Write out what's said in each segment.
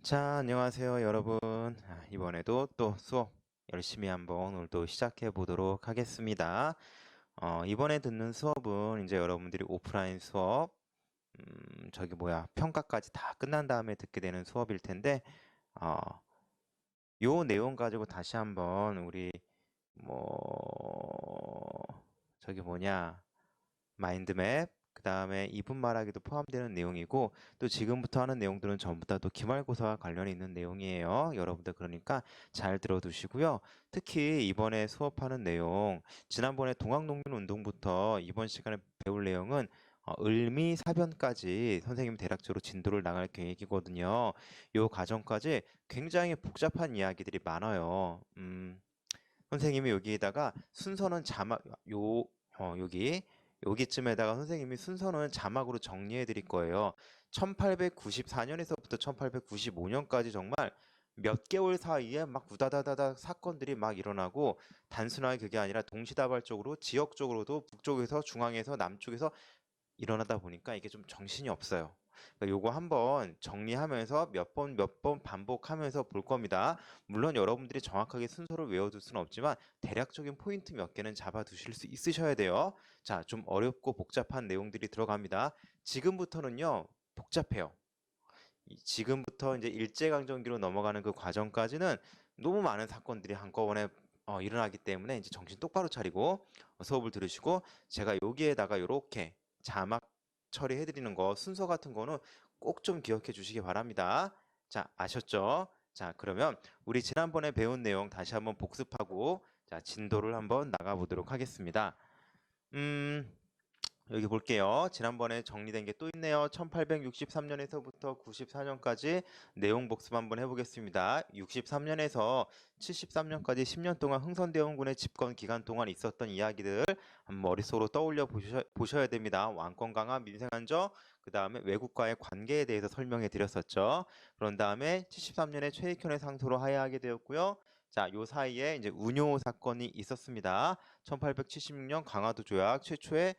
자, 안녕하세요, 여러분. 이번에도 또 수업 열심히 한번 오늘도 시작해 보도록 하겠습니다. 이번에 듣는 수업은 이제 여러분들이 오프라인 수업, 평가까지 다 끝난 다음에 듣게 되는 수업일 텐데, 어, 요 내용 가지고 다시 한번 우리, 뭐, 저기 뭐냐, 마인드맵, 그 다음에 이분 말하기도 포함되는 내용이고, 또 지금부터 하는 내용들은 전부 다 또 기말고사와 관련이 있는 내용이에요. 여러분들 그러니까 잘 들어두시고요. 특히 이번에 수업하는 내용, 지난번에 동학농민운동부터 이번 시간에 배울 내용은 을미사변까지 선생님이 대략적으로 진도를 나갈 계획이거든요. 요 과정까지 굉장히 복잡한 이야기들이 많아요. 선생님이 여기에다가 순서는 자막, 여기, 여기쯤에다가 선생님이 순서는 자막으로 정리해 드릴 거예요. 1894년에서부터 1895년까지 정말 몇 개월 사이에 막 우다다다다 사건들이 막 일어나고 단순하게 그게 아니라 동시다발적으로 지역적으로도 북쪽에서 중앙에서 남쪽에서 일어나다 보니까 이게 좀 정신이 없어요. 그러니까 요거 한번 정리하면서 몇 번 반복하면서 볼 겁니다. 물론 여러분들이 정확하게 순서를 외워둘 수는 없지만 대략적인 포인트 몇 개는 잡아두실 수 있으셔야 돼요. 자, 좀 어렵고 복잡한 내용들이 들어갑니다. 지금부터는요, 복잡해요. 지금부터 이제 일제강점기로 넘어가는 그 과정까지는 너무 많은 사건들이 한꺼번에 일어나기 때문에 이제 정신 똑바로 차리고 수업을 들으시고 제가 여기에다가 이렇게 자막 처리해 드리는 거 순서 같은 거는 꼭 좀 기억해 주시기 바랍니다. 자, 아셨죠? 자, 그러면 우리 지난번에 배운 내용 다시 한번 복습하고 자, 진도를 한번 나가 보도록 하겠습니다. 음, 여기 볼게요. 지난번에 정리된 게 또 있네요. 1863년에서부터 94년까지 내용 복습 한번 해보겠습니다. 63년에서 73년까지 10년 동안 흥선대원군의 집권 기간 동안 있었던 이야기들 한번 머릿속으로 떠올려 보셔야 됩니다. 왕권 강화, 민생 안정, 그 다음에 외국과의 관계에 대해서 설명해 드렸었죠. 그런 다음에 73년에 최익현의 상소로 하야하게 되었고요. 자, 요 사이에 이제 운요 사건이 있었습니다. 1876년 강화도 조약 최초의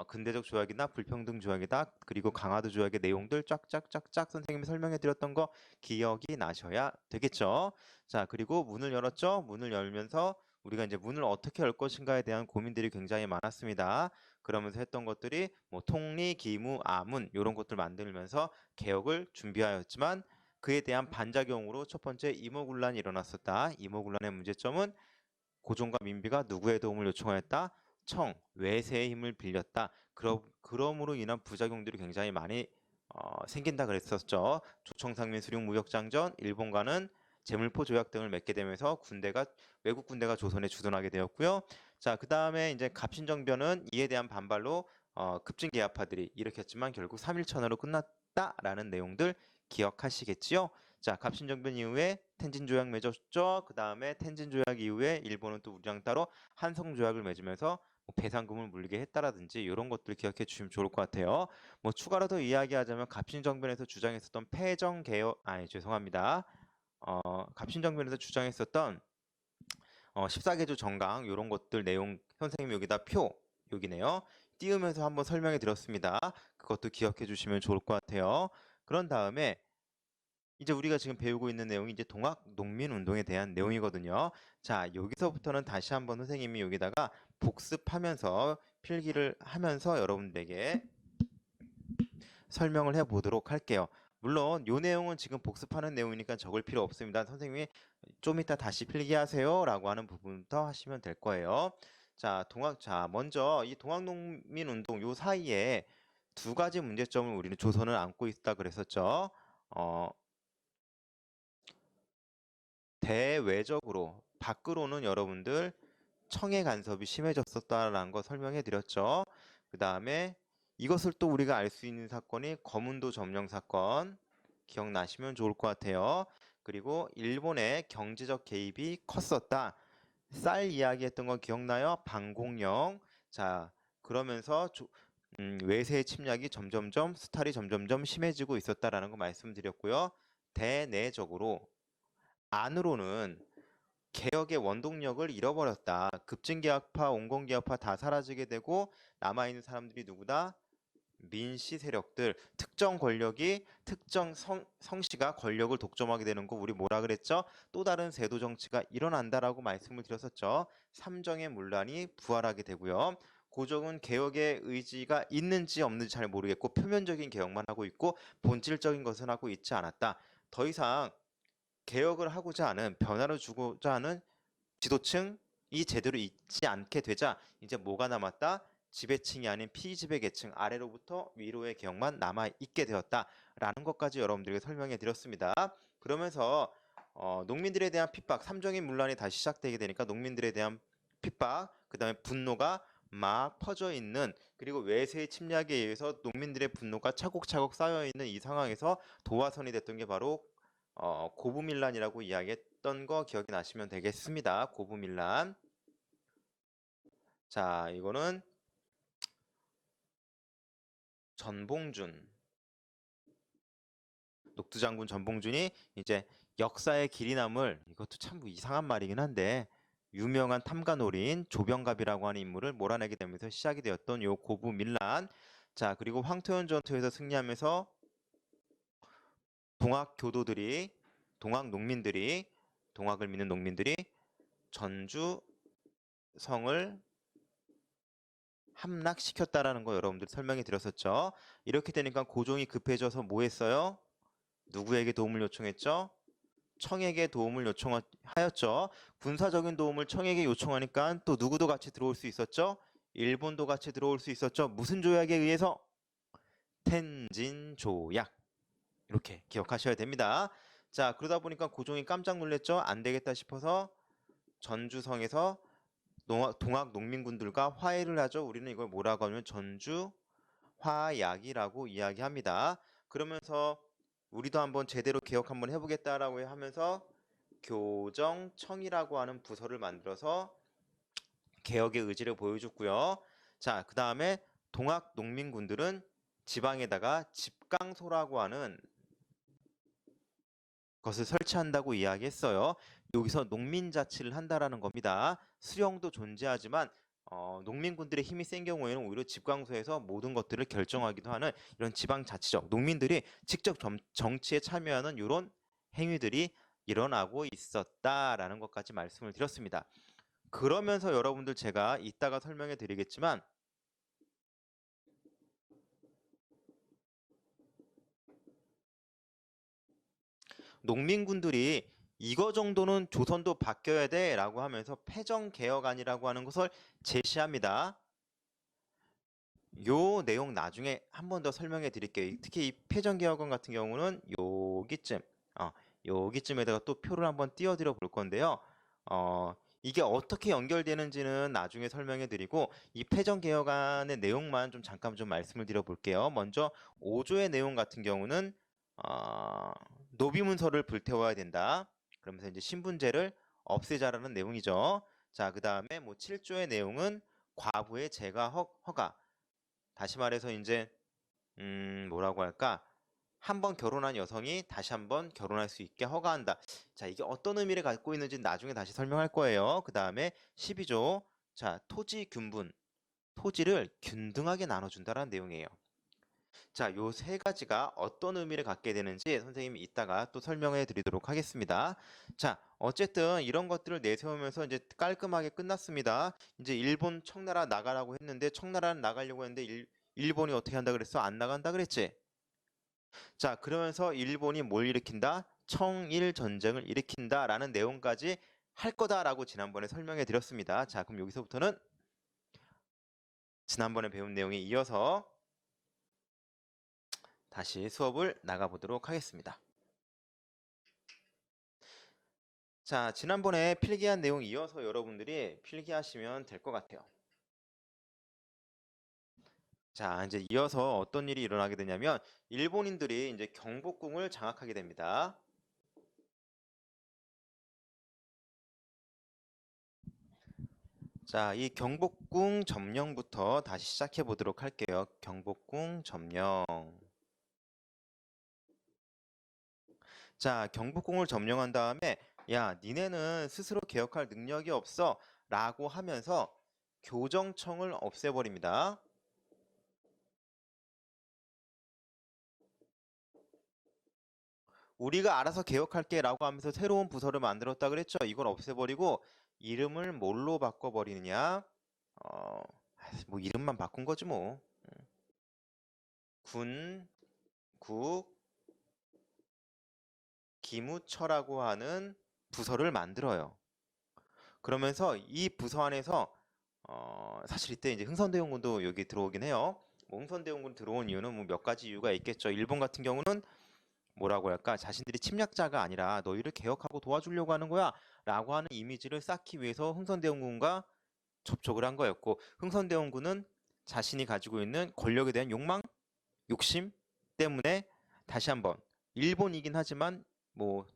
근대적 조약이나 불평등 조약이다. 그리고 강화도 조약의 내용들 쫙쫙쫙쫙 선생님이 설명해 드렸던 거 기억이 나셔야 되겠죠. 자, 그리고 문을 열었죠. 문을 열면서 우리가 이제 문을 어떻게 열 것인가에 대한 고민들이 굉장히 많았습니다. 그러면서 했던 것들이 뭐 통리, 기무, 아문 이런 것들 만들면서 개혁을 준비하였지만 그에 대한 반작용으로 첫 번째 이모군란이 일어났었다. 이모군란의 문제점은 고종과 민비가 누구의 도움을 요청하였다? 청, 외세의 힘을 빌렸다. 그럼으로 인한 부작용들이 굉장히 많이 생긴다 그랬었죠. 조청상민 수륙 무역장전, 일본과는 제물포 조약 등을 맺게 되면서 외국 군대가 조선에 주둔하게 되었고요. 자, 그 다음에 이제 갑신정변은 이에 대한 반발로 급진개혁파들이 일으켰지만 결국 3.1천으로 끝났다라는 내용들 기억하시겠지요? 자, 갑신정변 이후에 텐진조약 맺었죠. 그 다음에 텐진조약 이후에 일본은 또 우리랑 따로 한성조약을 맺으면서 뭐 배상금을 물리게 했다라든지 이런 것들 기억해 주시면 좋을 것 같아요. 뭐 추가로 더 이야기하자면 갑신정변에서 주장했었던 패정개혁, 죄송합니다. 갑신정변에서 주장했었던 14개조 정강 이런 것들 내용 선생님이 여기다 여기네요. 띄우면서 한번 설명해 드렸습니다. 그것도 기억해 주시면 좋을 것 같아요. 그런 다음에 이제 우리가 지금 배우고 있는 내용이 이제 동학 농민 운동에 대한 내용이거든요. 자, 여기서부터는 다시 한번 선생님이 여기다가 복습하면서 필기를 하면서 여러분들에게 설명을 해 보도록 할게요. 물론 이 내용은 지금 복습하는 내용이니까 적을 필요 없습니다. 선생님이 좀 이따 다시 필기하세요 라고 하는 부분부터 하시면 될 거예요. 자, 먼저 이 동학농민 운동 요 사이에 두 가지 문제점을 우리는 조선을 안고 있다 그랬었죠. 어, 대외적으로 밖으로는 여러분들 청의 간섭이 심해졌었다라는 거 설명해 드렸죠. 그 다음에 이것을 또 우리가 알 수 있는 사건이 거문도 점령 사건 기억나시면 좋을 것 같아요. 그리고 일본의 경제적 개입이 컸었다. 쌀 이야기했던 거 기억나요? 방공령. 자, 그러면서 외세의 침략이 점점점 수탈이 점점점 심해지고 있었다라는 거 말씀드렸고요. 대내적으로 안으로는 개혁의 원동력을 잃어버렸다. 급진개혁파, 온건개혁파 다 사라지게 되고 남아있는 사람들이 누구다? 민씨 세력들, 특정 권력이 특정 성씨가 권력을 독점하게 되는 거 우리 뭐라 그랬죠? 또 다른 세도 정치가 일어난다라고 말씀을 드렸었죠. 삼정의 문란이 부활하게 되고요. 고종은 개혁의 의지가 있는지 없는지 잘 모르겠고 표면적인 개혁만 하고 있고 본질적인 것은 하고 있지 않았다. 더 이상 개혁을 하고자 하는 변화를 주고자 하는 지도층이 제대로 있지 않게 되자 이제 뭐가 남았다? 지배층이 아닌 피지배계층 아래로부터 위로의 개혁만 남아있게 되었다라는 것까지 여러분들에게 설명해 드렸습니다. 그러면서 농민들에 대한 핍박, 삼정의 문란이 다시 시작되게 되니까 농민들에 대한 핍박, 그 다음에 분노가 막 퍼져 있는, 그리고 외세의 침략에 의해서 농민들의 분노가 차곡차곡 쌓여 있는 이 상황에서 도화선이 됐던 게 바로 고부밀란이라고 이야기했던 거 기억이 나시면 되겠습니다. 고부밀란. 자, 이거는 전봉준, 녹두장군 전봉준이 이제 역사의 길이 남을, 이것도 참 이상한 말이긴 한데 유명한 탐관오리인 조병갑이라고 하는 인물을 몰아내게 되면서 시작이 되었던 요 고부밀란. 자, 그리고 황토현 전투에서 승리하면서 동학 교도들이, 동학 농민들이, 동학을 믿는 농민들이 전주 성을 함락시켰다라는 거 여러분들 설명해 드렸었죠. 이렇게 되니까 고종이 급해져서 뭐 했어요? 누구에게 도움을 요청했죠? 청에게 도움을 요청하였죠. 군사적인 도움을 청에게 요청하니까 또 누구도 같이 들어올 수 있었죠? 일본도 같이 들어올 수 있었죠. 무슨 조약에 의해서? 텐진 조약. 이렇게 기억하셔야 됩니다. 자, 그러다 보니까 고종이 깜짝 놀랐죠. 안 되겠다 싶어서 전주성에서 동학 농민군들과 화해를 하죠. 우리는 이걸 뭐라고 하면 전주 화약이라고 이야기합니다. 그러면서 우리도 한번 제대로 개혁 한번 해보겠다라고 하면서 교정청이라고 하는 부서를 만들어서 개혁의 의지를 보여줬고요. 자, 그 다음에 동학 농민군들은 지방에다가 집강소라고 하는 것을 설치한다고 이야기했어요. 여기서 농민자치를 한다라는 겁니다. 수령도 존재하지만 농민군들의 힘이 센 경우에는 오히려 집강소에서 모든 것들을 결정하기도 하는 이런 지방자치적, 농민들이 직접 정치에 참여하는 이런 행위들이 일어나고 있었다라는 것까지 말씀을 드렸습니다. 그러면서 여러분들 제가 이따가 설명해 드리겠지만 농민군들이 이거 정도는 조선도 바뀌어야 돼 라고 하면서 패정개혁안이라고 하는 것을 제시합니다. 요 내용 나중에 한 번 더 설명해 드릴게요. 특히 이 패정개혁안 같은 경우는 여기쯤에다가 또 표를 한번 띄워드려 볼 건데요. 이게 어떻게 연결되는지는 나중에 설명해 드리고 이 패정개혁안의 내용만 좀 잠깐 좀 말씀을 드려 볼게요. 먼저 5조의 내용 같은 경우는 노비문서를 불태워야 된다. 그러면서 이제 신분제를 없애자라는 내용이죠. 자, 그 다음에 뭐 7조의 내용은 과부의 재가 허가. 다시 말해서 이제 뭐라고 할까? 한 번 결혼한 여성이 다시 한번 결혼할 수 있게 허가한다. 자, 이게 어떤 의미를 갖고 있는지 나중에 다시 설명할 거예요. 그 다음에 12조. 자, 토지 균분. 토지를 균등하게 나눠준다는 내용이에요. 자, 요 세 가지가 어떤 의미를 갖게 되는지 선생님이 이따가 또 설명해 드리도록 하겠습니다. 자, 어쨌든 이런 것들을 내세우면서 이제 깔끔하게 끝났습니다. 이제 일본 청나라 나가라고 했는데 청나라는 나가려고 했는데 일본이 어떻게 한다 그랬어? 안 나간다 그랬지? 자, 그러면서 일본이 뭘 일으킨다? 청일 전쟁을 일으킨다라는 내용까지 할 거다라고 지난번에 설명해 드렸습니다. 자, 그럼 여기서부터는 지난번에 배운 내용에 이어서 다시 수업을 나가보도록 하겠습니다. 자, 지난번에 필기한 내용 이어서 여러분들이 필기하시면 될 것 같아요. 자, 이제 이어서 어떤 일이 일어나게 되냐면 일본인들이 이제 경복궁을 장악하게 됩니다. 자, 이 경복궁 점령부터 다시 시작해 보도록 할게요. 경복궁 점령. 자, 경복궁을 점령한 다음에 야, 니네는 스스로 개혁할 능력이 없어 라고 하면서 교정청을 없애버립니다. 우리가 알아서 개혁할게라고 하면서 새로운 부서를 만들었다 그랬죠. 이걸 없애버리고 이름을 뭘로 바꿔버리느냐? 어, 뭐 이름만 바꾼 거지 뭐. 군, 국, 기무처라고 하는 부서를 만들어요. 그러면서 이 부서 안에서 사실 이때 이제 흥선대원군도 여기 들어오긴 해요. 뭐 흥선대원군 들어온 이유는 뭐 몇 가지 이유가 있겠죠. 일본 같은 경우는 뭐라고 할까? 자신들이 침략자가 아니라 너희를 개혁하고 도와주려고 하는 거야 라고 하는 이미지를 쌓기 위해서 흥선대원군과 접촉을 한 거였고, 흥선대원군은 자신이 가지고 있는 권력에 대한 욕망, 욕심 때문에 다시 한번 일본이긴 하지만 뭐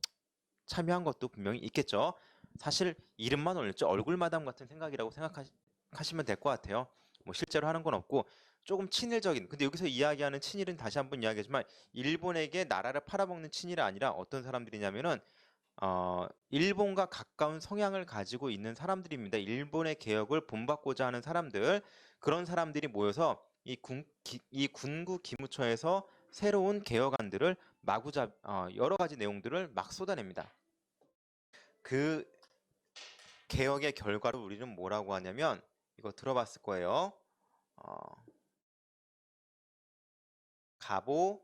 참여한 것도 분명히 있겠죠. 사실 이름만 올렸죠. 얼굴마담 같은 생각이라고 생각하시면 될 것 같아요. 뭐 실제로 하는 건 없고 조금 친일적인. 근데 여기서 이야기하는 친일은 다시 한번 이야기하지만 일본에게 나라를 팔아먹는 친일이 아니라 어떤 사람들이냐면은 일본과 가까운 성향을 가지고 있는 사람들입니다. 일본의 개혁을 본받고자 하는 사람들, 그런 사람들이 모여서 이 군구 기무처에서 새로운 개혁안들을 여러 가지 내용들을 막 쏟아냅니다. 그 개혁의 결과를 우리는 뭐라고 하냐면 이거 들어봤을 거예요. 가보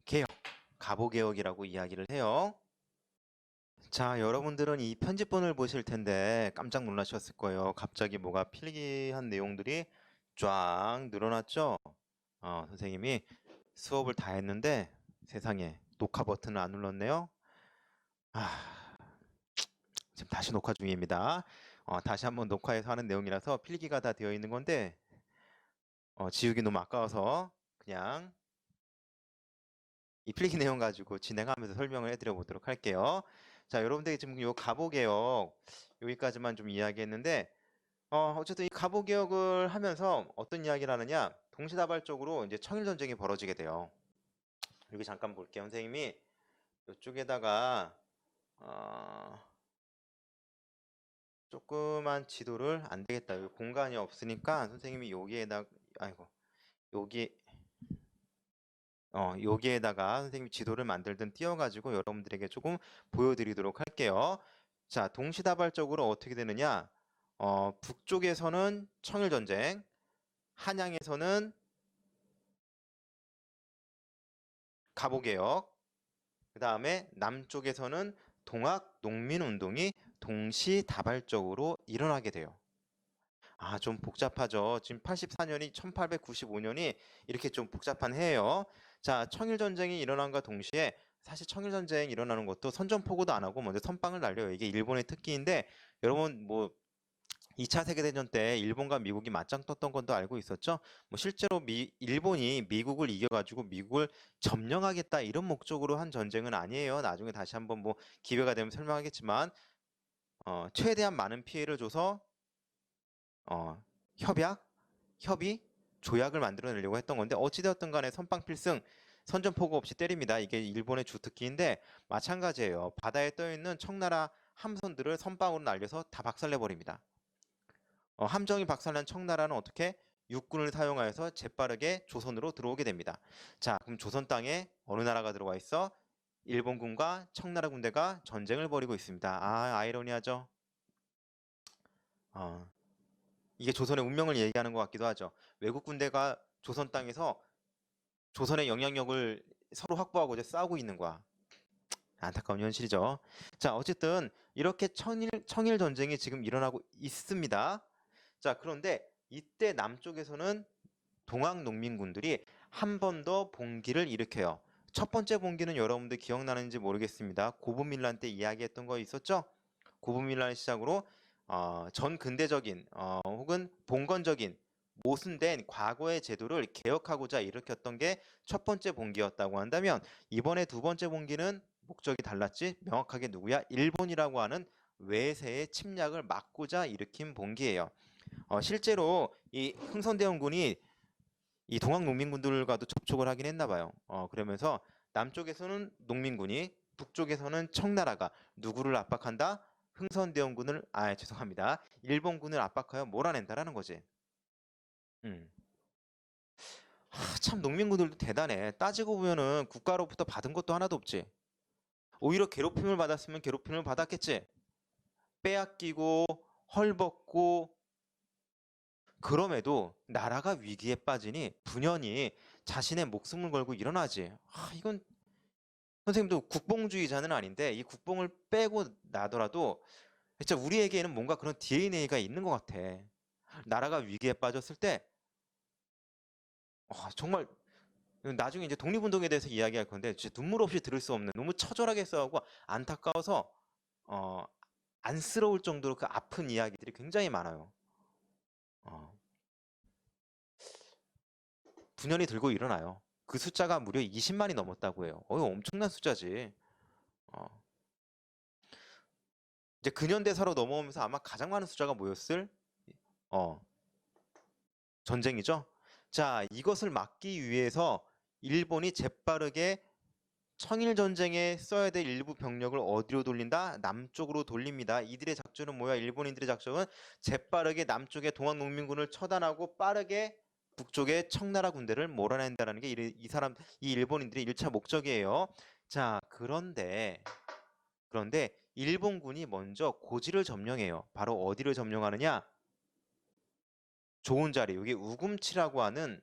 개혁, 가보 개혁이라고 이야기를 해요. 자, 여러분들은 이 편집본을 보실 텐데 깜짝 놀라셨을 거예요. 갑자기 뭐가 필기한 내용들이 쫙 늘어났죠? 선생님이 수업을 다 했는데 세상에 녹화 버튼을 안 눌렀네요. 지금 다시 녹화 중입니다. 다시 한번 녹화해서 하는 내용이라서 필기가 다 되어 있는 건데 지우기 너무 아까워서 그냥 이 필기 내용 가지고 진행하면서 설명을 해드려 보도록 할게요. 자, 여러분들이 지금 요 가보개혁 여기까지만 좀 이야기했는데 어쨌든 이 가보개혁을 하면서 어떤 이야기를 하느냐, 동시다발적으로 이제 청일전쟁이 벌어지게 돼요. 여기 잠깐 볼게요. 선생님이 이쪽에다가 조그만 지도를 안 되겠다. 여기 공간이 없으니까 선생님이 여기에다가 여기 여기에다가 선생님이 지도를 만들든 띄워가지고 여러분들에게 조금 보여드리도록 할게요. 자, 동시다발적으로 어떻게 되느냐? 북쪽에서는 청일전쟁, 한양에서는 가보개혁, 그 다음에 남쪽에서는 동학농민운동이 동시다발적으로 일어나게 돼요. 좀 복잡하죠. 지금 84년이 1895년이 이렇게 좀 복잡한 해예요. 자, 청일전쟁이 일어난과 동시에 사실 청일전쟁이 일어나는 것도 선전포고도 안 하고 먼저 선빵을 날려요. 이게 일본의 특기인데 여러분 뭐 2차 세계대전 때 일본과 미국이 맞짱 떴던 건도 알고 있었죠? 뭐 실제로 일본이 미국을 이겨가지고 미국을 점령하겠다 이런 목적으로 한 전쟁은 아니에요. 나중에 다시 한번 뭐 기회가 되면 설명하겠지만 최대한 많은 피해를 줘서 협의, 조약을 만들어내려고 했던 건데 어찌되었든 간에 선빵필승, 선전포고 없이 때립니다. 이게 일본의 주특기인데 마찬가지예요. 바다에 떠있는 청나라 함선들을 선빵으로 날려서 다 박살내버립니다. 함정이 박살난 청나라는 어떻게? 육군을 사용하여서 재빠르게 조선으로 들어오게 됩니다. 자, 그럼 조선 땅에 어느 나라가 들어와 있어? 일본군과 청나라 군대가 전쟁을 벌이고 있습니다. 아이러니하죠? 이게 조선의 운명을 얘기하는 것 같기도 하죠. 외국 군대가 조선 땅에서 조선의 영향력을 서로 확보하고자 싸우고 있는 거야. 안타까운 현실이죠. 자, 어쨌든 이렇게 청일 전쟁이 지금 일어나고 있습니다. 자, 그런데 이때 남쪽에서는 동학 농민군들이 한 번 더 봉기를 일으켜요. 첫 번째 봉기는 여러분들 기억나는지 모르겠습니다. 고분민란 때 이야기했던 거 있었죠? 고분민란을 시작으로 전 근대적인 혹은 봉건적인 모순된 과거의 제도를 개혁하고자 일으켰던 게 첫 번째 봉기였다고 한다면 이번에 두 번째 봉기는 목적이 달랐지. 명확하게 누구야? 일본이라고 하는 외세의 침략을 막고자 일으킨 봉기예요. 실제로 이 흥선대원군이 이 동학 농민군들과도 접촉을 하긴 했나 봐요. 그러면서 남쪽에서는 농민군이, 북쪽에서는 청나라가 누구를 압박한다? 흥선대원군을, 죄송합니다. 일본군을 압박하여 몰아낸다라는 거지. 음. 참 농민군들도 대단해. 따지고 보면은 국가로부터 받은 것도 하나도 없지. 오히려 괴롭힘을 받았으면 괴롭힘을 받았겠지. 빼앗기고 헐벗고 그럼에도 나라가 위기에 빠지니 분연히 자신의 목숨을 걸고 일어나지. 이건 선생님도 국뽕주의자는 아닌데 이 국뽕을 빼고 나더라도 진짜 우리에게는 뭔가 그런 DNA가 있는 것 같아. 나라가 위기에 빠졌을 때 정말 나중에 이제 독립운동에 대해서 이야기할 건데 진짜 눈물 없이 들을 수 없는 너무 처절하게 싸우고 안타까워서 안쓰러울 정도로 그 아픈 이야기들이 굉장히 많아요. 분연히 들고 일어나요. 그 숫자가 무려 20만이 넘었다고 해요. 엄청난 숫자지. 어. 이제 근현대사로 넘어오면서 아마 가장 많은 숫자가 뭐였을? 전쟁이죠. 자, 이것을 막기 위해서 일본이 재빠르게 청일 전쟁에 써야 될 일부 병력을 어디로 돌린다? 남쪽으로 돌립니다. 이들의 작전은 뭐야? 일본인들의 작전은 재빠르게 남쪽의 동학농민군을 처단하고 빠르게 북쪽의 청나라 군대를 몰아낸다는 게 이 일본인들의 1차 목적이에요. 자, 그런데 일본군이 먼저 고지를 점령해요. 바로 어디를 점령하느냐? 좋은 자리, 여기 우금치라고 하는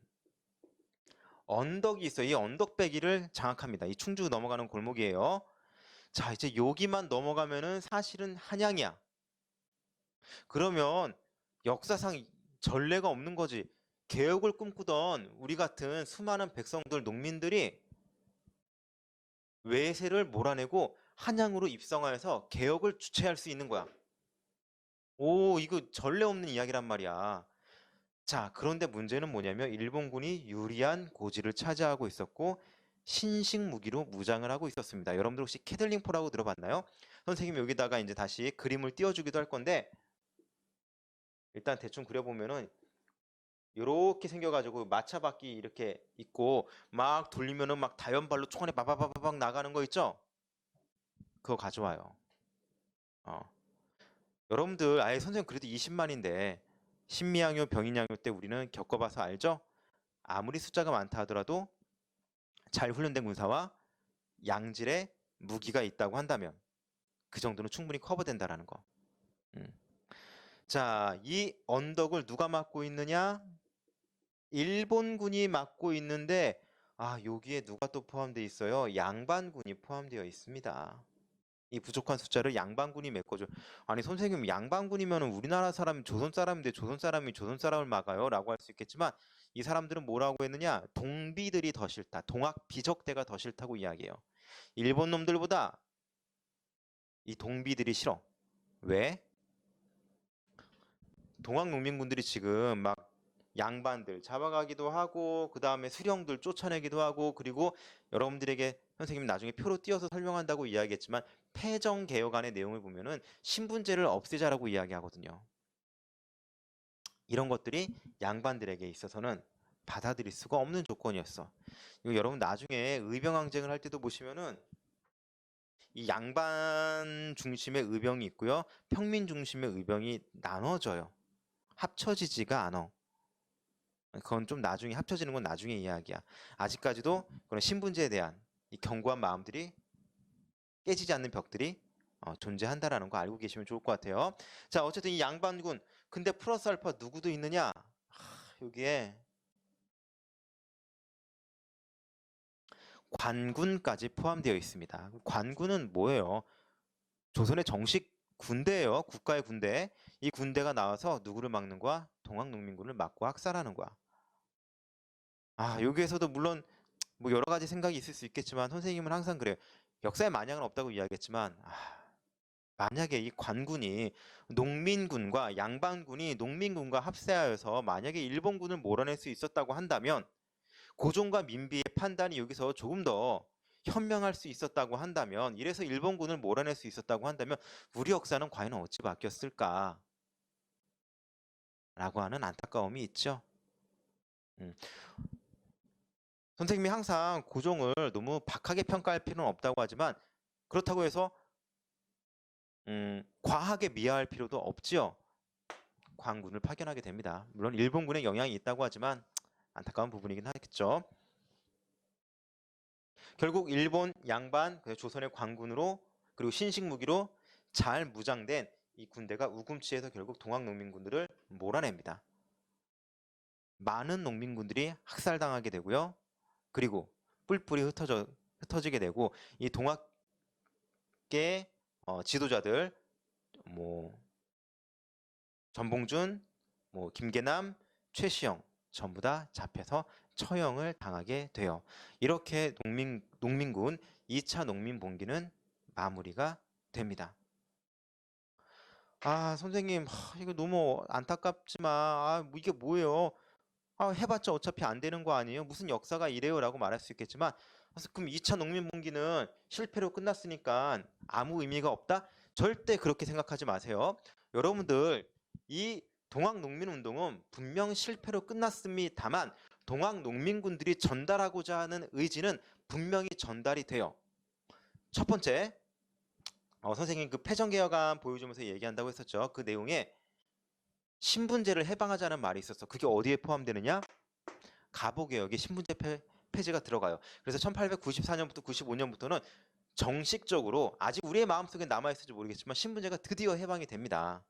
언덕이 있어요. 이 언덕배기를 장악합니다. 이 충주 넘어가는 골목이에요. 자, 이제 여기만 넘어가면은 사실은 한양이야. 그러면 역사상 전례가 없는 거지. 개혁을 꿈꾸던 우리 같은 수많은 백성들, 농민들이 외세를 몰아내고 한양으로 입성하여서 개혁을 주체할 수 있는 거야. 이거 전례 없는 이야기란 말이야. 자, 그런데 문제는 뭐냐면 일본군이 유리한 고지를 차지하고 있었고 신식 무기로 무장을 하고 있었습니다. 여러분들 혹시 캐들링포라고 들어봤나요? 선생님이 여기다가 이제 다시 그림을 띄워주기도 할 건데 일단 대충 그려보면은 이렇게 생겨가지고 마차바퀴 이렇게 있고 막 돌리면은 막 다연발로 총알이 바바바바박 나가는 거 있죠? 그거 가져와요. 여러분들 아예 선생님 그래도 20만인데 신미양요 병인양요 때 우리는 겪어봐서 알죠? 아무리 숫자가 많다 하더라도 잘 훈련된 군사와 양질의 무기가 있다고 한다면 그 정도는 충분히 커버된다라는 거. 자, 이 언덕을 누가 맡고 있느냐? 일본군이 맡고 있는데 여기에 누가 또 포함되어 있어요? 양반군이 포함되어 있습니다. 이 부족한 숫자를 양반군이 메꿔줘. 아니 선생님 양반군이면 우리나라 사람이 조선 사람인데 조선 사람이 조선 사람을 막아요? 라고 할 수 있겠지만 이 사람들은 뭐라고 했느냐? 동비들이 더 싫다. 동학 비적대가 더 싫다고 이야기해요. 일본 놈들보다 이 동비들이 싫어. 왜? 동학 농민군들이 지금 막 양반들 잡아가기도 하고 그 다음에 수령들 쫓아내기도 하고 그리고 여러분들에게 선생님 나중에 표로 띄어서 설명한다고 이야기했지만 패정개혁안의 내용을 보면은 신분제를 없애자라고 이야기하거든요. 이런 것들이 양반들에게 있어서는 받아들일 수가 없는 조건이었어. 이거 여러분 나중에 의병항쟁을 할 때도 보시면은 이 양반 중심의 의병이 있고요. 평민 중심의 의병이 나눠져요. 합쳐지지가 않아. 그건 좀 나중에 합쳐지는 건 나중에 이야기야. 아직까지도 그런 신분제에 대한 이 견고한 마음들이 깨지지 않는 벽들이 존재한다라는 거 알고 계시면 좋을 것 같아요. 자, 어쨌든 이 양반군 근데 플러스 알파 누구도 있느냐? 여기에 관군까지 포함되어 있습니다. 관군은 뭐예요? 조선의 정식 군대예요. 국가의 군대. 이 군대가 나와서 누구를 막는 거야? 동학농민군을 막고 학살하는 거야. 여기에서도 물론 뭐 여러 가지 생각이 있을 수 있겠지만 선생님은 항상 그래요. 역사에 만약은 없다고 이야기했지만 만약에 이 관군이 농민군과 양반군이 농민군과 합세하여서 만약에 일본군을 몰아낼 수 있었다고 한다면 고종과 민비의 판단이 여기서 조금 더 현명할 수 있었다고 한다면 이래서 일본군을 몰아낼 수 있었다고 한다면 우리 역사는 과연 어찌 바뀌었을까? 라고 하는 안타까움이 있죠. 선생님이 항상 고종을 너무 박하게 평가할 필요는 없다고 하지만 그렇다고 해서 과하게 미화할 필요도 없지요. 관군을 파견하게 됩니다. 물론 일본군의 영향이 있다고 하지만 안타까운 부분이긴 하겠죠. 결국 일본 양반, 조선의 관군으로 그리고 신식 무기로 잘 무장된 이 군대가 우금치에서 결국 동학 농민군들을 몰아냅니다. 많은 농민군들이 학살당하게 되고요. 그리고 뿔뿔이 흩어지게 되고 이 동학계 지도자들 뭐 전봉준, 뭐 김계남, 최시영 전부 다 잡혀서 처형을 당하게 돼요. 이렇게 농민군 2차 농민봉기는 마무리가 됩니다. 아, 선생님, 이거 너무 안타깝지만, 뭐 이게 뭐예요? 해봤자 어차피 안 되는 거 아니에요? 무슨 역사가 이래요라고 말할 수 있겠지만, 그럼 2차 농민봉기는 실패로 끝났으니까 아무 의미가 없다? 절대 그렇게 생각하지 마세요. 여러분들, 이 동학농민운동은 분명 실패로 끝났습니다만, 동학농민군들이 전달하고자 하는 의지는 분명히 전달이 돼요. 첫 번째, 선생님 그 패전개혁안 보여주면서 얘기한다고 했었죠. 그 내용에 신분제를 해방하자는 말이 있었어. 그게 어디에 포함되느냐? 가보개혁에 신분제 폐지가 들어가요. 그래서 1894년부터 95년부터는 정식적으로 아직 우리의 마음속에 남아있을지 모르겠지만 신분제가 드디어 해방이 됩니다.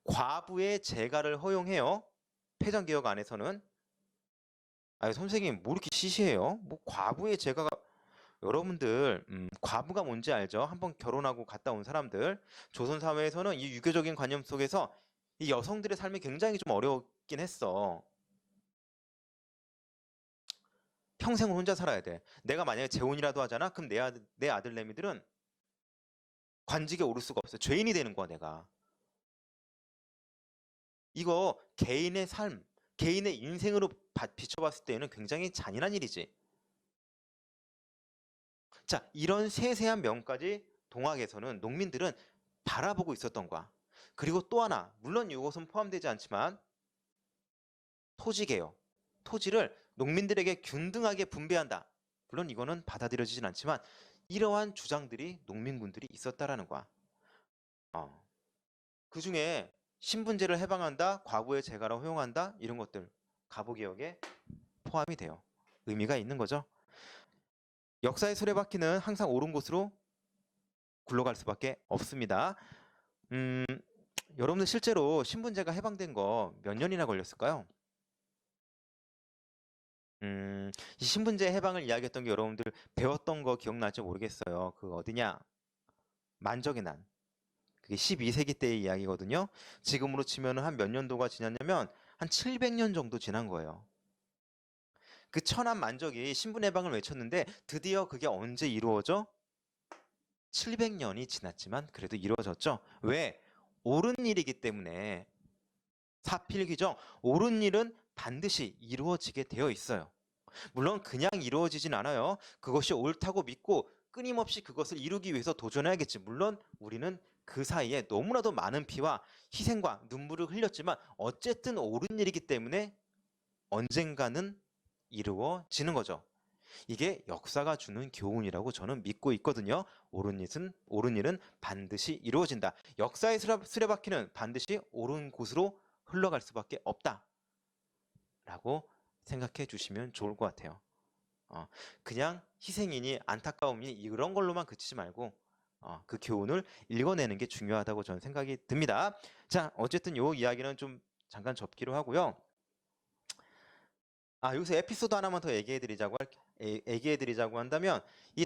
과부의 재가를 허용해요. 패전개혁 안에서는. 선생님 뭐 이렇게 시시해요? 뭐 과부의 재가가 여러분들 과부가 뭔지 알죠? 한번 결혼하고 갔다 온 사람들. 조선 사회에서는 이 유교적인 관념 속에서 이 여성들의 삶이 굉장히 좀 어려웠긴 했어. 평생을 혼자 살아야 돼. 내가 만약에 재혼이라도 하잖아? 그럼 내 아들내미들은 관직에 오를 수가 없어. 죄인이 되는 거야, 내가. 이거 개인의 삶, 개인의 인생으로 비춰봤을 때는 굉장히 잔인한 일이지. 자, 이런 세세한 면까지 동학에서는 농민들은 바라보고 있었던 거야. 그리고 또 하나, 물론 이것은 포함되지 않지만 토지개혁. 토지를 농민들에게 균등하게 분배한다. 물론 이거는 받아들여지진 않지만 이러한 주장들이 농민군들이 있었다라는 거야. 그 중에 신분제를 해방한다, 과부의 재가를 허용한다 이런 것들 가부개혁에 포함이 돼요. 의미가 있는 거죠. 역사의 수레바퀴는 항상 옳은 곳으로 굴러갈 수밖에 없습니다. 여러분들 실제로 신분제가 해방된 거 몇 년이나 걸렸을까요? 이 신분제 해방을 이야기했던 게 여러분들 배웠던 거 기억날지 모르겠어요. 그 어디냐? 만적의 난. 그게 12세기 때의 이야기거든요. 지금으로 치면 한 몇 년도가 지났냐면 한 700년 정도 지난 거예요. 그 천한 만적이 신분 해방을 외쳤는데 드디어 그게 언제 이루어져? 700년이 지났지만 그래도 이루어졌죠. 왜? 옳은 일이기 때문에. 사필귀정, 옳은 일은 반드시 이루어지게 되어 있어요. 물론 그냥 이루어지진 않아요. 그것이 옳다고 믿고 끊임없이 그것을 이루기 위해서 도전해야겠지. 물론 우리는 그 사이에 너무나도 많은 피와 희생과 눈물을 흘렸지만 어쨌든 옳은 일이기 때문에 언젠가는 이루어지는 거죠. 이게 역사가 주는 교훈이라고 저는 믿고 있거든요. 옳은 일은 반드시 이루어진다. 역사의 수레바퀴는 반드시 옳은 곳으로 흘러갈 수밖에 없다. 라고 생각해 주시면 좋을 것 같아요. 그냥 희생이니 안타까움이 이런 걸로만 그치지 말고 그 교훈을 읽어내는 게 중요하다고 저는 생각이 듭니다. 자, 어쨌든 이 이야기는 좀 잠깐 접기로 하고요. 여기서 에피소드 하나만 더 얘기해드리자고 한다면 이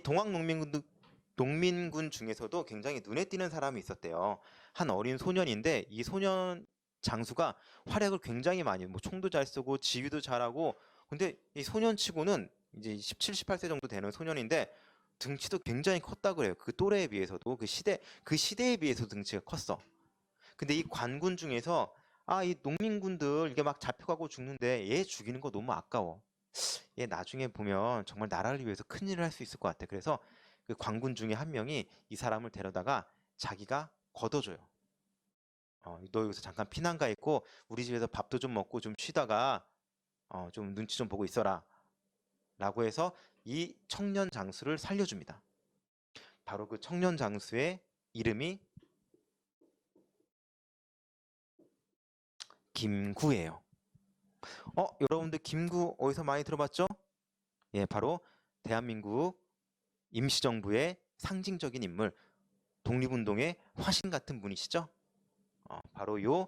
농민군 중에서도 굉장히 눈에 띄는 사람이 있었대요. 한 어린 소년인데 이 소년 장수가 활약을 굉장히 많이 뭐 총도 잘 쏘고 지휘도 잘하고 근데 이 소년치고는 이제 17, 18세 정도 되는 소년인데 등치도 굉장히 컸다 그래요. 그 또래에 비해서도 그 시대에 비해서 등치가 컸어. 근데 이 관군 중에서 이 농민군들 이게 막 잡혀가고 죽는데 얘 죽이는 거 너무 아까워. 얘 나중에 보면 정말 나라를 위해서 큰 일을 할 수 있을 것 같아. 그래서 그 관군 중에 한 명이 이 사람을 데려다가 자기가 걷어줘요. 너 여기서 잠깐 피난가 있고 우리 집에서 밥도 좀 먹고 좀 쉬다가 좀 눈치 좀 보고 있어라. 라고 해서 이 청년 장수를 살려줍니다. 바로 그 청년 장수의 이름이 김구예요. 여러분들 김구 어디서 많이 들어봤죠? 예, 바로 대한민국 임시정부의 상징적인 인물, 독립운동의 화신 같은 분이시죠? 바로 요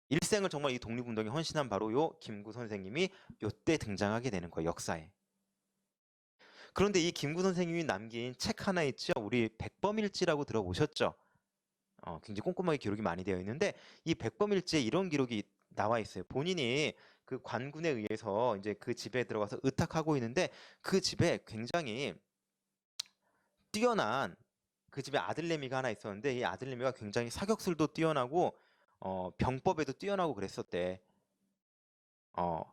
일생을 정말 이 독립운동에 헌신한 바로 요 김구 선생님이 요때 등장하게 되는 거예요, 역사에. 그런데 이 김구 선생님이 남긴 책 하나 있죠? 우리 백범일지라고 들어보셨죠? 굉장히 꼼꼼하게 기록이 많이 되어 있는데 이 백범일지에 이런 기록이 나와 있어요. 본인이 그 관군에 의해서 이제 그 집에 들어가서 의탁하고 있는데 그 집에 굉장히 뛰어난 그 집에 아들내미가 하나 있었는데 이 아들내미가 굉장히 사격술도 뛰어나고 병법에도 뛰어나고 그랬었대. 어,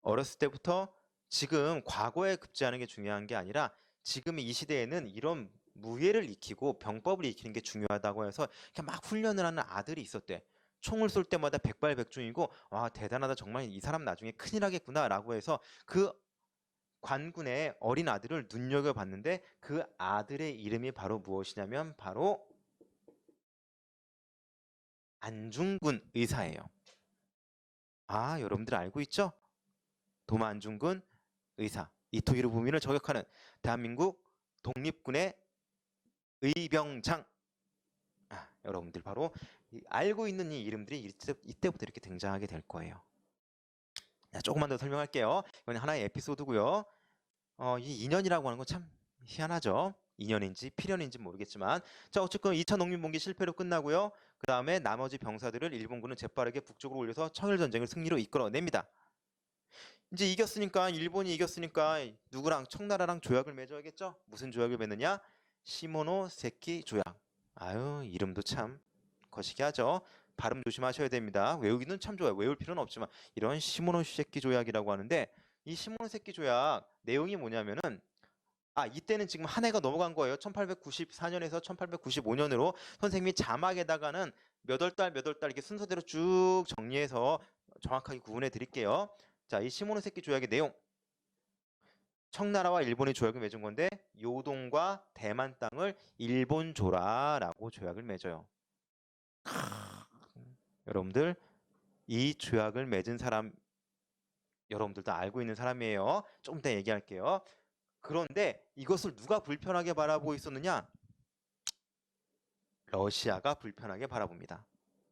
어렸을 때부터 지금 과거에 급제하는 게 중요한 게 아니라 지금 이 시대에는 이런 무예를 익히고 병법을 익히는 게 중요하다고 해서 그냥 막 훈련을 하는 아들이 있었대. 총을 쏠 때마다 백발백중이고 와 대단하다 정말 이 사람 나중에 큰일 하겠구나라고 해서 그 관군의 어린 아들을 눈여겨봤는데 그 아들의 이름이 바로 무엇이냐면 바로 안중근 의사예요. 여러분들 알고 있죠? 도마 안중근 의사. 이토 히로부미를 저격하는 대한민국 독립군의 의병장. 여러분들 바로 알고 있는 이 이름들이 이때부터 이렇게 등장하게 될 거예요. 자, 조금만 더 설명할게요. 이건 하나의 에피소드고요. 이 인연이라고 하는 건 참 희한하죠. 인연인지 필연인지 모르겠지만 자 어쨌건 2차 농민봉기 실패로 끝나고요. 그 다음에 나머지 병사들을 일본군은 재빠르게 북쪽으로 올려서 청일전쟁을 승리로 이끌어냅니다. 이제 이겼으니까 일본이 이겼으니까 누구랑 청나라랑 조약을 맺어야겠죠. 무슨 조약을 맺느냐? 시모노세키 조약. 이름도 참 거시기하죠. 발음 조심하셔야 됩니다. 외우기는 참 좋아요. 외울 필요는 없지만 이런 시모노세키 조약이라고 하는데 이 시모노세키 조약 내용이 뭐냐면은 이때는 지금 한 해가 넘어간 거예요. 1894년에서 1895년으로 선생님이 자막에다가는 몇 월 달 이렇게 순서대로 쭉 정리해서 정확하게 구분해 드릴게요. 자, 이 시모노세키 조약의 내용. 청나라와 일본이 조약을 맺은 건데 요동과 대만 땅을 일본 줘라라고 조약을 맺어요. 여러분들 이 조약을 맺은 사람 여러분들도 알고 있는 사람이에요. 조금 이따 얘기할게요. 그런데 이것을 누가 불편하게 바라보고 있었느냐? 러시아가 불편하게 바라봅니다.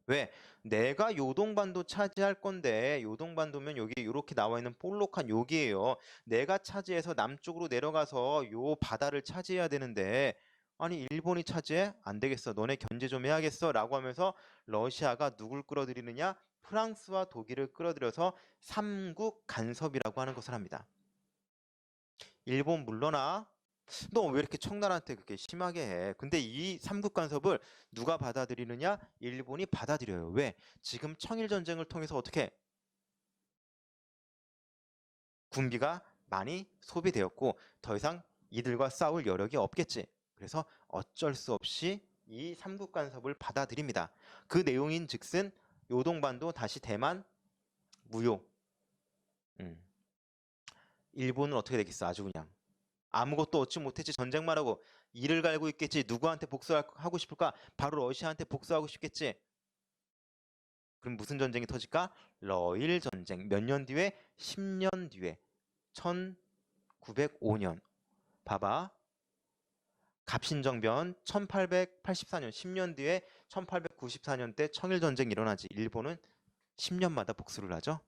왜? 내가 요동반도 차지할 건데 요동반도면 여기 이렇게 나와 있는 볼록한 여기에요. 내가 차지해서 남쪽으로 내려가서 요 바다를 차지해야 되는데 아니 일본이 차지해? 안 되겠어. 너네 견제 좀 해야겠어. 라고 하면서 러시아가 누굴 끌어들이느냐? 프랑스와 독일을 끌어들여서 삼국 간섭이라고 하는 것을 합니다. 일본 물러나. 너 왜 이렇게 청나라한테 그렇게 심하게 해? 근데 이 삼국 간섭을 누가 받아들이느냐? 일본이 받아들여요. 왜? 지금 청일 전쟁을 통해서 어떻게 군비가 많이 소비되었고 더 이상 이들과 싸울 여력이 없겠지. 그래서 어쩔 수 없이 이 삼국 간섭을 받아들입니다. 그 내용인 즉슨 요동반도 다시 대만 무효. 일본은 어떻게 되겠어? 아주 그냥 아무것도 얻지 못했지. 전쟁만 하고 이를 갈고 있겠지. 누구한테 복수하고 싶을까? 바로 러시아한테 복수하고 싶겠지. 그럼 무슨 전쟁이 터질까? 러일 전쟁. 몇 년 뒤에? 10년 뒤에. 1905년. 봐봐. 갑신정변 1884년 10년 뒤에 1894년 때 청일 전쟁이 일어나지. 일본은 10년마다 복수를 하죠.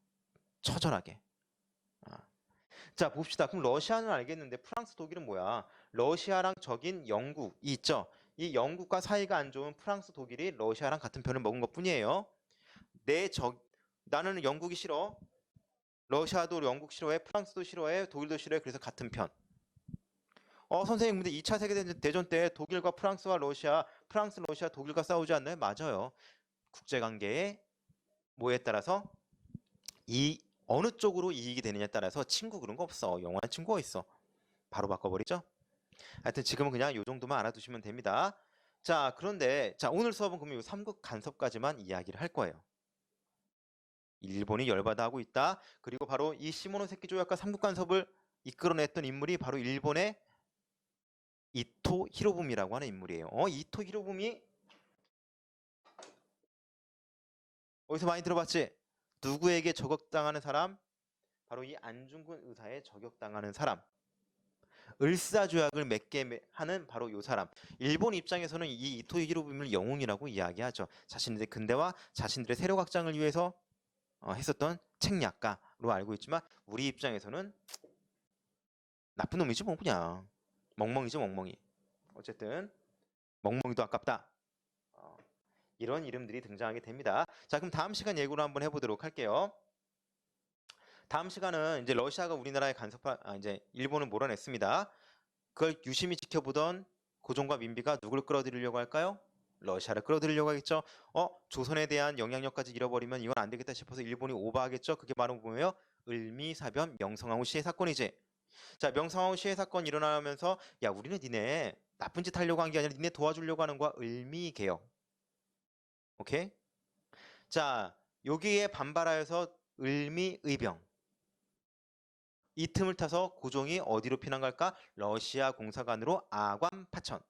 처절하게. 자 봅시다. 그럼 러시아는 알겠는데 프랑스 독일은 뭐야? 러시아랑 적인 영국이 있죠. 이 영국과 사이가 안 좋은 프랑스 독일이 러시아랑 같은 편을 먹은 것 뿐이에요. 나는 영국이 싫어. 러시아도 영국 싫어해. 프랑스도 싫어해. 독일도 싫어해. 그래서 같은 편. 선생님 근데 2차 세계대전 때 독일과 프랑스와 러시아, 프랑스, 러시아, 독일과 싸우지 않나요? 맞아요. 국제관계의 뭐에 따라서 이 어느 쪽으로 이익이 되느냐에 따라서 친구 그런 거 없어. 영원한 친구가 있어. 바로 바꿔버리죠. 하여튼 지금은 그냥 이 정도만 알아두시면 됩니다. 자, 그런데 자 오늘 수업은 그러면 이 삼국 간섭까지만 이야기를 할 거예요. 일본이 열받아 하고 있다. 그리고 바로 이 시모노세키 조약과 삼국 간섭을 이끌어냈던 인물이 바로 일본의 이토 히로부미라고 하는 인물이에요. 이토 히로부미 어디서 많이 들어봤지? 누구에게 저격당하는 사람? 바로 이 안중근 의사에 저격당하는 사람. 을사조약을 맺게 하는 바로 이 사람. 일본 입장에서는 이 이토 히로부미를 영웅이라고 이야기하죠. 자신들의 근대와 자신들의 세력 확장을 위해서 했었던 책략가로 알고 있지만 우리 입장에서는 나쁜 놈이지 뭐 그냥 멍멍이지 멍멍이. 어쨌든 멍멍이도 아깝다. 이런 이름들이 등장하게 됩니다. 자, 그럼 다음 시간 예고를 한번 해보도록 할게요. 다음 시간은 이제 러시아가 우리나라에 이제 일본을 몰아냈습니다. 그걸 유심히 지켜보던 고종과 민비가 누굴 끌어들이려고 할까요? 러시아를 끌어들이려고 하겠죠. 조선에 대한 영향력까지 잃어버리면 이건 안 되겠다 싶어서 일본이 오버하겠죠. 그게 바로 뭐예요? 을미사변 명성황후 시해 사건이지. 자, 명성황후 시해 사건 일어나면서 야, 우리는 니네 나쁜 짓 하려고 한 게 아니라 니네 도와주려고 하는 거야. 을미개혁. 오케이? 자, 여기에 반발하여서 을미의병. 이 틈을 타서 고종이 어디로 피난 갈까? 러시아 공사관으로 아관 파천.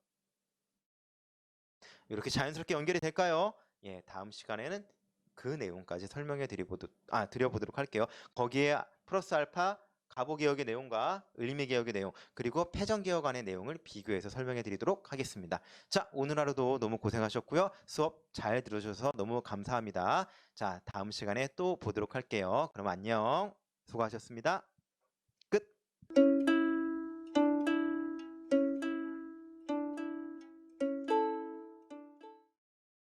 이렇게 자연스럽게 연결이 될까요? 예, 다음 시간에는 그 내용까지 드려보도록 할게요. 거기에 플러스 알파 가보개혁의 내용과 을미개혁의 내용 그리고 패전개혁안의 내용을 비교해서 설명해 드리도록 하겠습니다. 자, 오늘 하루도 너무 고생하셨고요. 수업 잘 들어주셔서 너무 감사합니다. 자, 다음 시간에 또 보도록 할게요. 그럼 안녕. 수고하셨습니다.